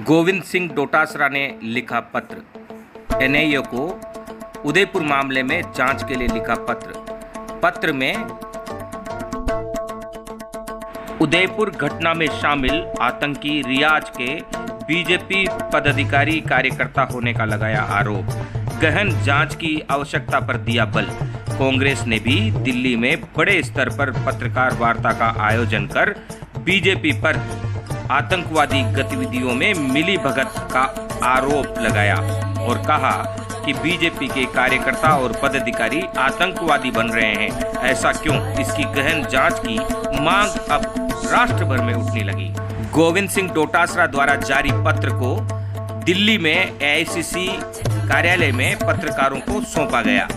गोविंद सिंह डोटासरा ने लिखा पत्र। एनआईए को उदयपुर मामले में जांच के लिए लिखा पत्र में उदयपुर घटना में शामिल आतंकी रियाज के बीजेपी पदाधिकारी कार्यकर्ता होने का लगाया आरोप। गहन जांच की आवश्यकता पर दिया बल। कांग्रेस ने भी दिल्ली में बड़े स्तर पर पत्रकार वार्ता का आयोजन कर बीजेपी पर आतंकवादी गतिविधियों में मिलीभगत का आरोप लगाया और कहा कि बीजेपी के कार्यकर्ता और पदाधिकारी आतंकवादी बन रहे हैं। ऐसा क्यों? इसकी गहन जांच की मांग अब राष्ट्र भर में उठने लगी। गोविंद सिंह डोटासरा द्वारा जारी पत्र को दिल्ली में एआईसीसी कार्यालय में पत्रकारों को सौंपा गया।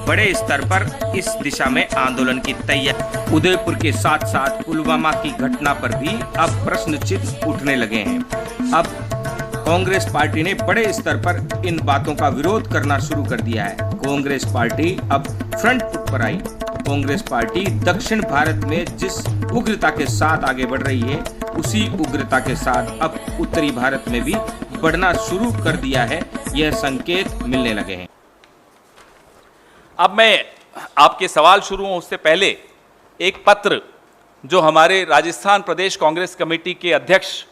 बड़े स्तर पर इस दिशा में आंदोलन की तैयारी। उदयपुर के साथ साथ पुलवामा की घटना पर भी अब प्रश्न चिन्ह उठने लगे हैं। अब कांग्रेस पार्टी ने बड़े स्तर पर इन बातों का विरोध करना शुरू कर दिया है। कांग्रेस पार्टी अब फ्रंट फुट पर आई। कांग्रेस पार्टी दक्षिण भारत में जिस उग्रता के साथ आगे बढ़ रही है, उसी उग्रता के साथ अब उत्तरी भारत में भी बढ़ना शुरू कर दिया है। यह संकेत मिलने लगे हैं। अब मैं आपके सवाल शुरू हों उससे पहले एक पत्र जो हमारे राजस्थान प्रदेश कांग्रेस कमेटी के अध्यक्ष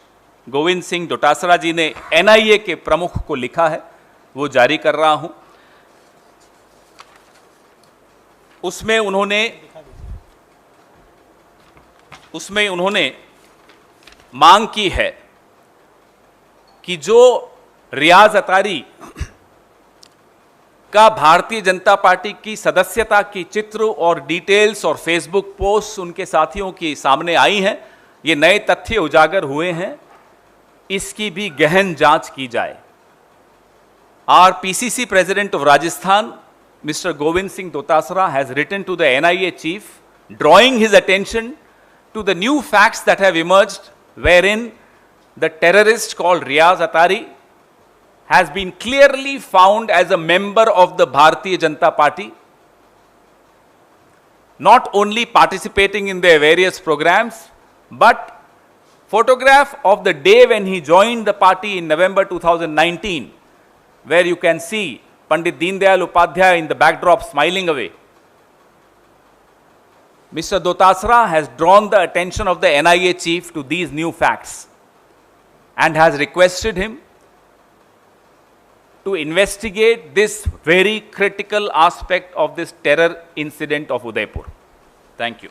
गोविंद सिंह डोटासरा जी ने एनआईए के प्रमुख को लिखा है, वो जारी कर रहा हूं। उसमें उन्होंने मांग की है कि जो रियाज अतारी का भारतीय जनता पार्टी की सदस्यता की चित्र और डिटेल्स और फेसबुक पोस्ट उनके साथियों की सामने आई हैं, ये नए तथ्य उजागर हुए हैं, इसकी भी गहन जांच की जाए। R PCC president of Rajasthan mister Govind Singh Dotasra has written to the NIA chief drawing his attention to the new facts that have emerged wherein the terrorist called Riaz Atari has been clearly found as a member of the Bharatiya Janata Party, not only participating in their various programs, but photograph of the day when he joined the party in November 2019, where you can see Pandit Deen Dayal Upadhyaya in the backdrop smiling away. Mr. Dotasra has drawn the attention of the NIA chief to these new facts and has requested him to investigate this very critical aspect of this terror incident of Udaipur. Thank you.